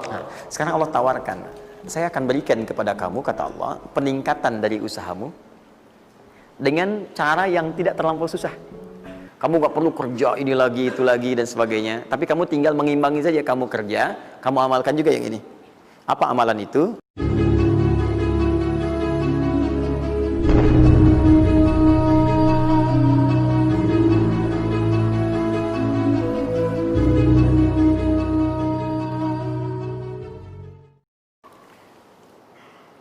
Nah, sekarang Allah tawarkan, saya akan berikan kepada kamu, kata Allah, peningkatan dari usahamu dengan cara yang tidak terlampau susah. Kamu gak perlu kerja ini lagi, itu lagi, dan sebagainya. Tapi kamu tinggal mengimbangi saja, kamu kerja, kamu amalkan juga yang ini. Apa amalan itu?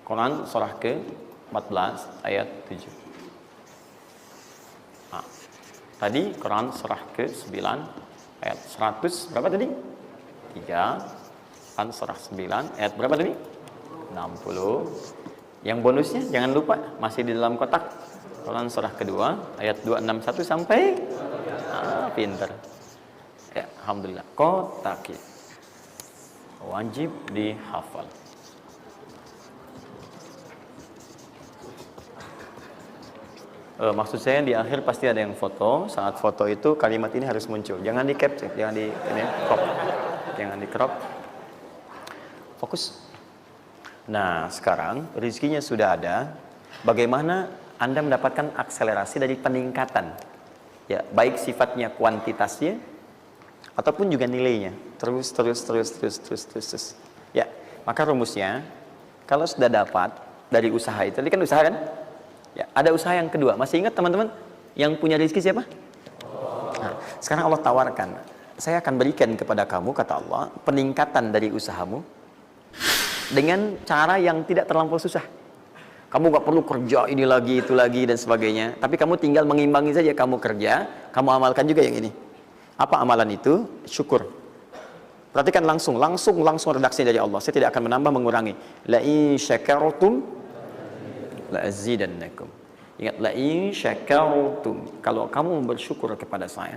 Quran surah ke-14 ayat 7. Nah, tadi Quran surah ke-9 ayat 100 berapa tadi? 3. Quran surah 9 ayat berapa tadi? 60. Yang bonusnya jangan lupa masih di dalam kotak. Quran surah kedua ayat 261 sampai pinter. Ya, alhamdulillah. Kotak wajib dihafal. Maksud saya di akhir pasti ada yang foto. Saat foto itu kalimat ini harus muncul. Jangan di capture, jangan di crop. Jangan di crop. Fokus. Nah, sekarang rezekinya sudah ada. Bagaimana Anda mendapatkan akselerasi dari peningkatan? Ya, baik sifatnya kuantitasnya ataupun juga nilainya. Terus. Ya, maka rumusnya kalau sudah dapat dari usaha itu, tadi kan usaha kan? Ya, ada usaha yang kedua. Masih ingat teman-teman yang punya rezeki siapa? Nah, sekarang Allah tawarkan, saya akan berikan kepada kamu, kata Allah, peningkatan dari usahamu dengan cara yang tidak terlampau susah. Kamu gak perlu kerja ini lagi, itu lagi, dan sebagainya. Tapi kamu tinggal mengimbangi saja, kamu kerja, kamu amalkan juga yang ini. Apa amalan itu? Syukur. Perhatikan langsung redaksi dari Allah. Saya tidak akan menambah, mengurangi. La in syakartum la'azidannakum. Ingat, la in syakartum, kalau kamu bersyukur kepada saya,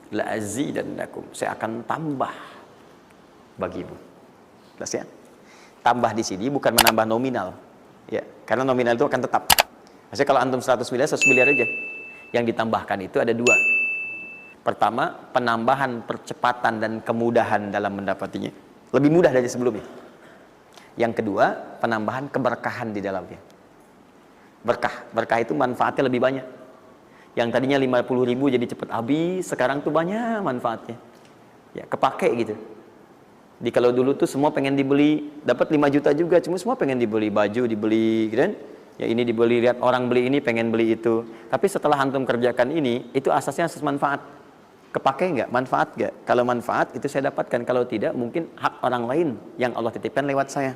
la'azidannakum, saya akan tambah bagimu. Jelas ya? Tambah di sini bukan menambah nominal. Ya, karena nominal itu akan tetap. Maksudnya kalau antum 100 miliar, 100 miliar aja. Yang ditambahkan itu ada dua. Pertama, penambahan percepatan dan kemudahan dalam mendapatinya. Lebih mudah dari sebelumnya. Yang kedua, penambahan keberkahan di dalamnya. Berkah itu manfaatnya lebih banyak. Yang tadinya 50.000 jadi cepat habis, sekarang tuh banyak manfaatnya. Ya, kepake gitu. Di kalau dulu tuh semua pengen dibeli, dapat 5 juta juga, cuma semua pengen dibeli baju, dibeli gitu kan? Ya ini dibeli, lihat orang beli ini, pengen beli itu. Tapi setelah antum kerjakan ini, itu asasnya asas manfaat. Kepake nggak? Manfaat nggak? Kalau manfaat itu saya dapatkan, kalau tidak mungkin hak orang lain yang Allah titipkan lewat saya.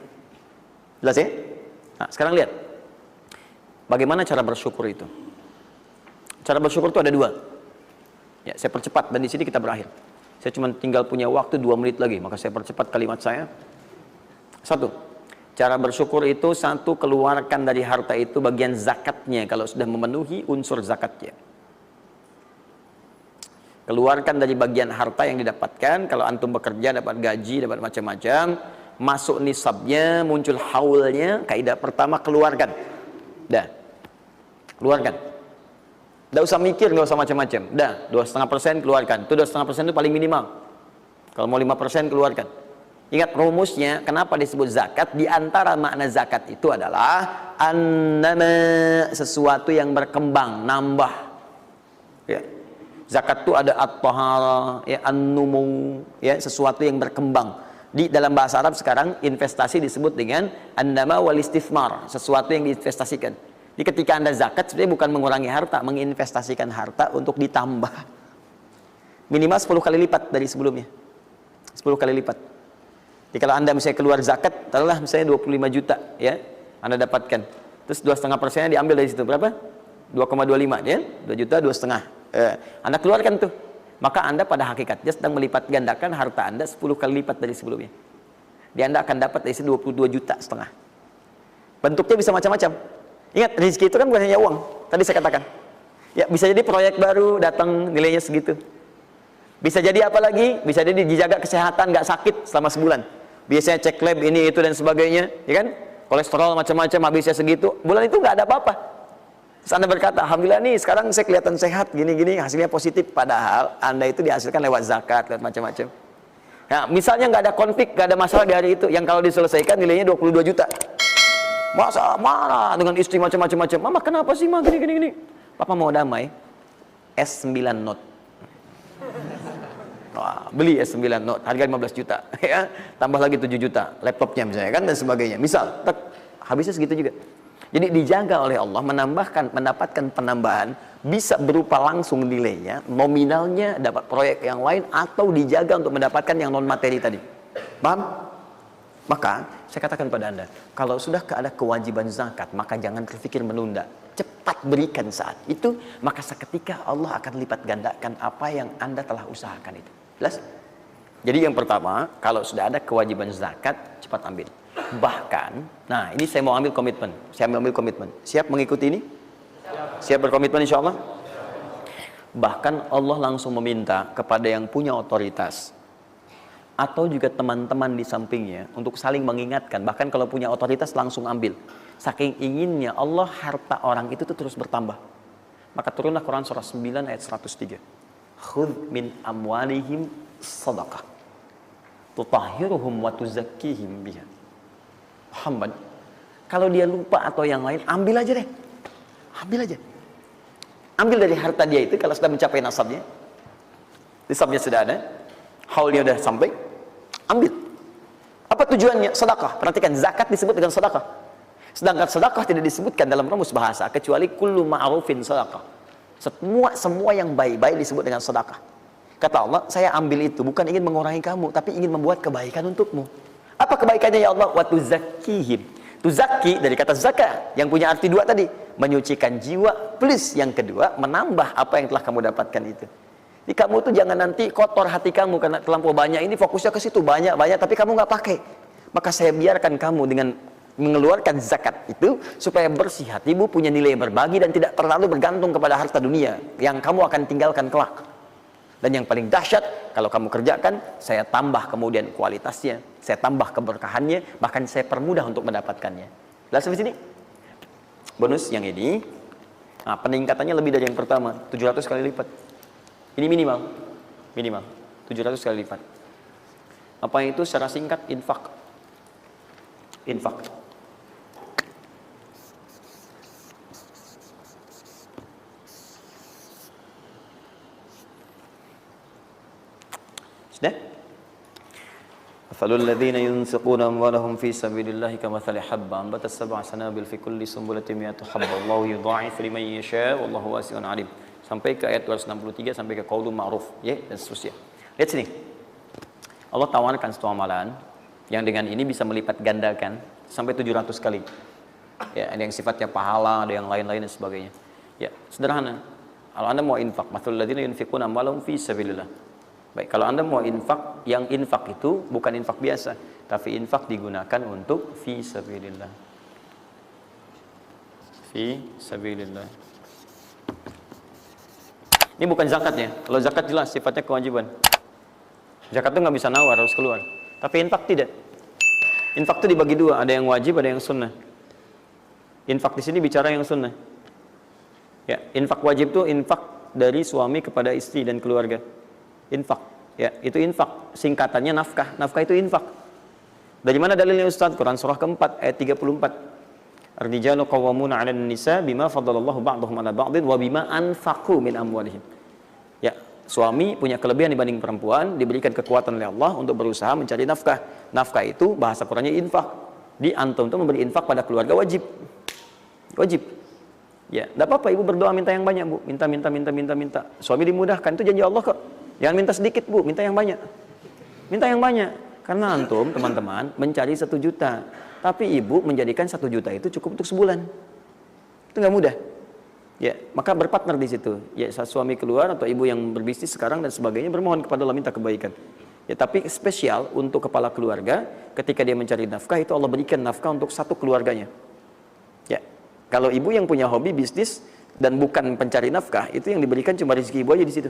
Jelas ya? Nah, sekarang lihat. Bagaimana cara bersyukur itu? Cara bersyukur itu ada dua. Ya, saya percepat dan di sini kita berakhir. Saya cuma tinggal punya waktu 2 menit lagi, maka saya percepat kalimat saya. 1. Cara bersyukur itu 1, keluarkan dari harta itu bagian zakatnya kalau sudah memenuhi unsur zakatnya. Keluarkan dari bagian harta yang didapatkan, kalau antum bekerja dapat gaji, dapat macam-macam, masuk nisabnya, muncul haulnya, kaidah pertama keluarkan. Dah, keluarkan. Tidak usah mikir, nggak usah macam-macam. Dah, 2,5% keluarkan. Itu 2,5% itu paling minimal. Kalau mau 5% keluarkan. Ingat rumusnya, kenapa disebut zakat? Di antara makna zakat itu adalah annama, sesuatu yang berkembang, nambah. Ya. Zakat itu ada at-tahara, ya, an-numu, ya, sesuatu yang berkembang. Di dalam bahasa Arab sekarang investasi disebut dengan an-nama wal istifmar, sesuatu yang diinvestasikan. Jadi ketika Anda zakat sebenarnya bukan mengurangi harta, menginvestasikan harta untuk ditambah. Minimal 10 kali lipat dari sebelumnya. 10 kali lipat. Jadi kalau Anda misalnya keluar zakat, taruhlah misalnya 25 juta, ya, Anda dapatkan. Terus 2,5%-nya diambil dari situ berapa? 2,25, ya, 2 juta 2,5. Anda keluarkan tuh. Maka Anda pada hakikatnya sedang melipat gandakan harta Anda 10 kali lipat dari sebelumnya. Jadi Anda akan dapat dari 22,5 juta. Bentuknya bisa macam-macam. Ingat, rezeki itu kan bukan hanya uang. Tadi saya katakan. Ya, bisa jadi proyek baru datang nilainya segitu. Bisa jadi apa lagi? Bisa jadi dijaga kesehatan, nggak sakit selama sebulan. Biasanya cek lab ini itu dan sebagainya, ya kan? Kolesterol macam-macam habisnya segitu. Bulan itu nggak ada apa-apa. Terus Anda berkata, alhamdulillah nih sekarang saya kelihatan sehat, gini-gini, hasilnya positif. Padahal Anda itu dihasilkan lewat zakat, lewat macam-macam. Nah, misalnya nggak ada konflik, nggak ada masalah di hari itu, yang kalau diselesaikan nilainya 22 juta. Masa marah dengan istri macam-macam. Mama kenapa sih mah gini. Papa mau damai. S9 Note. Wah, beli S9 Note, harga 15 juta. Ya, tambah lagi 7 juta. Laptopnya misalnya kan dan sebagainya. Misal, habisnya segitu juga. Jadi dijaga oleh Allah, mendapatkan penambahan, bisa berupa langsung nilainya, nominalnya dapat proyek yang lain, atau dijaga untuk mendapatkan yang non materi tadi. Paham? Maka saya katakan pada Anda, kalau sudah ada kewajiban zakat, maka jangan terpikir menunda. Cepat berikan saat itu, maka seketika Allah akan lipat gandakan apa yang Anda telah usahakan itu. Jelas? Jadi yang pertama, kalau sudah ada kewajiban zakat, cepat ambil. Bahkan, nah ini saya mau ambil komitmen. Siap mengikuti ini? Siap berkomitmen insya Allah? Bahkan Allah langsung meminta kepada yang punya otoritas, atau juga teman-teman di sampingnya untuk saling mengingatkan. Bahkan kalau punya otoritas langsung ambil. Saking inginnya Allah harta orang itu tuh terus bertambah. Maka turunlah Quran surah 9 ayat 103. Khudh min amwalihim sadaqah tutahhiruhum wa tuzakkihim biha. Muhammad, kalau dia lupa atau yang lain, ambil aja deh. Ambil aja. Ambil dari harta dia itu kalau sudah mencapai nasabnya. Nisabnya sudah ada, haulnya sudah sampai, ambil. Apa tujuannya? Sedekah. Perhatikan, zakat disebut dengan sedekah. Sedangkan sedekah tidak disebutkan dalam rumus bahasa kecuali kullu ma'rufin sedekah. Semua yang baik-baik disebut dengan sedekah. Kata Allah, saya ambil itu bukan ingin mengurangi kamu, tapi ingin membuat kebaikan untukmu. Apa kebaikannya ya Allah? Wa tuzakkihim. Tuzakki dari kata zakat yang punya arti dua tadi, menyucikan jiwa, plus yang kedua menambah apa yang telah kamu dapatkan itu. Jadi kamu tuh jangan nanti kotor hati kamu karena terlampau banyak ini, fokusnya ke situ banyak tapi kamu nggak pakai. Maka saya biarkan kamu dengan mengeluarkan zakat itu supaya bersih hatimu, punya nilai berbagi dan tidak terlalu bergantung kepada harta dunia yang kamu akan tinggalkan kelak. Dan yang paling dahsyat, kalau kamu kerjakan, saya tambah kemudian kualitasnya, saya tambah keberkahannya, bahkan saya permudah untuk mendapatkannya. Jelas sampai sini? Bonus yang ini, nah, peningkatannya lebih dari yang pertama, 700 kali lipat. Ini minimal 700 kali lipat. Apa itu secara singkat? Infak. Sudah? Mathalul ladzina yunfiquna amwalahum fi sabilillahi kamathali habba ambatat sab'a sanabil fi kulli sunbulatin mi'atu habba wallahu yudha'ifu liman yasha' wallahu wasi'un 'alim. Sampai ke ayat 263 sampai ke qaulun ma'ruf, ya, dan seterusnya. Lihat sini. Allah tawarkan satu amalan yang dengan ini bisa melipat gandakan sampai 700 kali. Ya, ada yang sifatnya pahala, ada yang lain-lain dan sebagainya. Ya, sederhana. Kalau Anda mau infak, mathalul ladzina yunfiquna amwalahum fi sabilillah. Baik, kalau Anda mau infak, yang infak itu bukan infak biasa, tapi infak digunakan untuk fi sabilillah. Fi sabilillah. Ini bukan zakatnya. Kalau zakat jelas sifatnya kewajiban. Zakat itu nggak bisa nawar, harus keluar. Tapi infak tidak. Infak itu dibagi dua, ada yang wajib, ada yang sunnah. Infak di sini bicara yang sunnah. Ya, infak wajib itu infak dari suami kepada istri dan keluarga. Infak, ya, itu infak. Singkatannya nafkah. Nafkah itu infak. Dari mana dalilnya Ustaz? Quran surah keempat ayat 34. Ar-rijalu qawwamuna 'alan nisa bima faddalallahu ba'dahum 'ala ba'din wa bima anfaqu min amwalihim. Ya, suami punya kelebihan dibanding perempuan, diberikan kekuatan oleh Allah untuk berusaha mencari nafkah. Nafkah itu bahasa Qur'annya infak. Di antum itu memberi infak pada keluarga wajib. Wajib. Ya, enggak apa-apa ibu berdoa minta yang banyak, Bu. Minta. Suami dimudahkan, itu janji Allah kok. Jangan minta sedikit, Bu, minta yang banyak. Minta yang banyak. Karena antum, teman-teman, mencari 1 juta. Tapi ibu menjadikan 1 juta itu cukup untuk sebulan. Itu nggak mudah. Ya, maka berpartner di situ. Ya, suami keluar atau ibu yang berbisnis sekarang dan sebagainya bermohon kepada Allah minta kebaikan. Ya, tapi spesial untuk kepala keluarga, ketika dia mencari nafkah itu Allah berikan nafkah untuk satu keluarganya. Ya, kalau ibu yang punya hobi bisnis dan bukan pencari nafkah, itu yang diberikan cuma rezeki ibu aja di situ.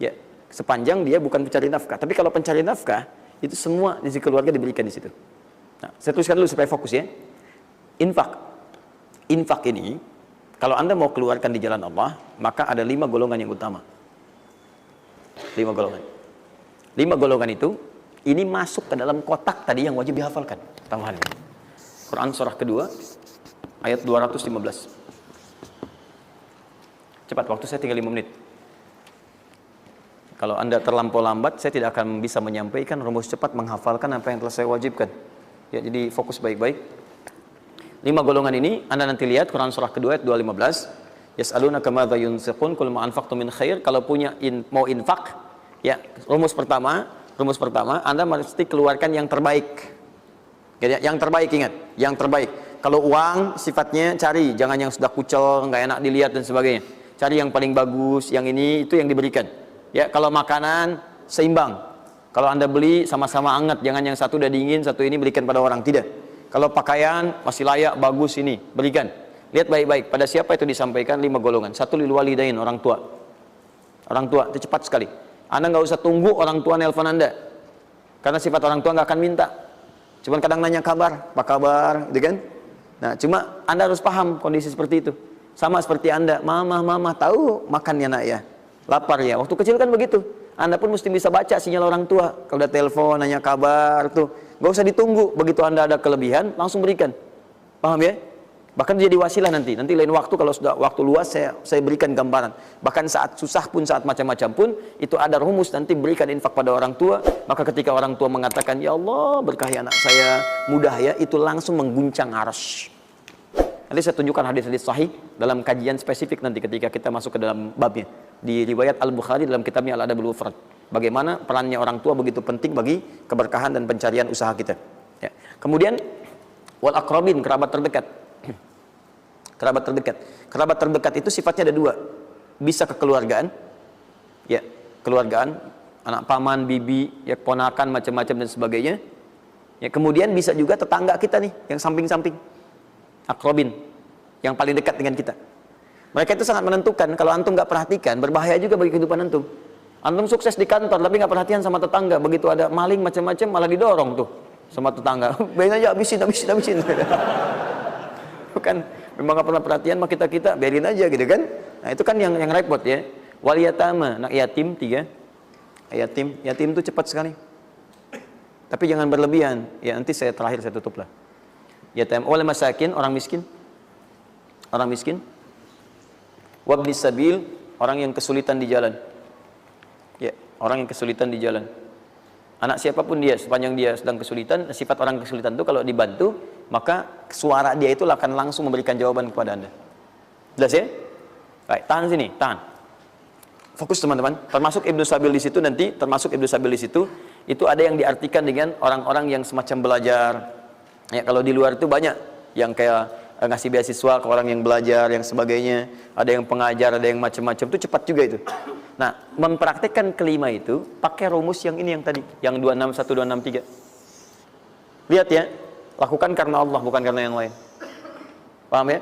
Ya, sepanjang dia bukan pencari nafkah. Tapi kalau pencari nafkah, itu semua rezeki keluarga diberikan di situ. Nah, saya tuliskan dulu supaya fokus ya. Infak. Infak ini, kalau Anda mau keluarkan di jalan Allah, maka ada 5 golongan yang utama. 5 golongan. 5 golongan itu Ini masuk ke dalam kotak tadi yang wajib dihafalkan. Tambahan. Quran surah kedua, ayat 215. Cepat, waktu saya tinggal 5 menit. Kalau Anda terlampau lambat, saya tidak akan bisa menyampaikan rumus cepat menghafalkan apa yang telah saya wajibkan. Ya, jadi fokus baik-baik. 5 golongan ini Anda nanti lihat Quran surah kedua ayat 215. Yas'alunaka madza yunfiqun qul ma anfaqtum min khair. Kalau punya mau infak, ya, rumus pertama Anda mesti keluarkan yang terbaik. Ya, yang terbaik, ingat, yang terbaik. Kalau uang sifatnya cari, jangan yang sudah kucel, nggak enak dilihat dan sebagainya. Cari yang paling bagus, yang ini itu yang diberikan. Ya, kalau makanan seimbang. Kalau Anda beli sama-sama hangat, jangan yang satu udah dingin, satu ini berikan pada orang, tidak. Kalau pakaian masih layak, bagus ini, berikan. Lihat baik-baik, pada siapa itu disampaikan 5 golongan. 1 lil walidain, orang tua. Orang tua, itu cepat sekali. Anda nggak usah tunggu orang tua nelpon Anda. Karena sifat orang tua nggak akan minta. Cuman kadang nanya kabar, apa kabar, gitu kan? Nah, cuma Anda harus paham kondisi seperti itu. Sama seperti Anda, mama, tahu makannya nak ya? Lapar ya, waktu kecil kan begitu. Anda pun mesti bisa baca sinyal orang tua. Kalau udah telepon, nanya kabar tuh, gak usah ditunggu. Begitu Anda ada kelebihan, langsung berikan. Paham ya? Bahkan jadi wasilah nanti lain waktu kalau sudah waktu luas saya berikan gambaran. Bahkan saat susah pun, saat macam-macam pun, itu ada rumus nanti berikan infak pada orang tua. Maka ketika orang tua mengatakan, ya Allah berkahi anak saya, mudah ya, itu langsung mengguncang arsy. Nanti saya tunjukkan hadis-hadis sahih dalam kajian spesifik nanti ketika kita masuk ke dalam babnya. Di riwayat Al-Bukhari dalam kitabnya Al-Adabul Mufrad. Bagaimana perannya orang tua begitu penting bagi keberkahan dan pencarian usaha kita. Ya. Kemudian, wal aqrabin, kerabat terdekat. Kerabat terdekat. Kerabat terdekat itu sifatnya ada 2. Bisa kekeluargaan. Ya, keluargaan, anak paman, bibi, ya ponakan, macam-macam dan sebagainya. Ya, kemudian bisa juga tetangga kita nih, yang samping-samping. Akrobin, yang paling dekat dengan kita. Mereka itu sangat menentukan. Kalau antum nggak perhatikan, berbahaya juga bagi kehidupan antum. Antum sukses di kantor, tapi nggak perhatian sama tetangga. Begitu ada maling macam-macam, malah didorong tuh sama tetangga. Biarin aja, habisin. Bukan, memang nggak pernah perhatian sama kita, biarin aja gitu kan. Nah itu kan yang repot ya. Wal yatama, anak yatim 3. Yatim itu cepat sekali. Tapi jangan berlebihan. Ya nanti terakhir saya tutup lah. Yatim wal masakin, orang miskin. Wabnis sabil, orang yang kesulitan di jalan. Ya, orang yang kesulitan di jalan. Anak siapapun dia, sepanjang dia sedang kesulitan, sifat orang kesulitan itu kalau dibantu, maka suara dia itu akan langsung memberikan jawaban kepada Anda. Jelas ya? Baik, tahan sini, tahan. Fokus teman-teman. Termasuk Ibnu Sabil di situ nanti, itu ada yang diartikan dengan orang-orang yang semacam belajar. Ya, kalau di luar itu banyak yang kayak ngasih beasiswa ke orang yang belajar, yang sebagainya. Ada yang pengajar, ada yang macam-macam. Itu cepat juga itu. Nah, mempraktekkan kelima itu pakai rumus yang ini yang tadi, yang 261, 263. Lihat ya, lakukan karena Allah, bukan karena yang lain. Paham ya?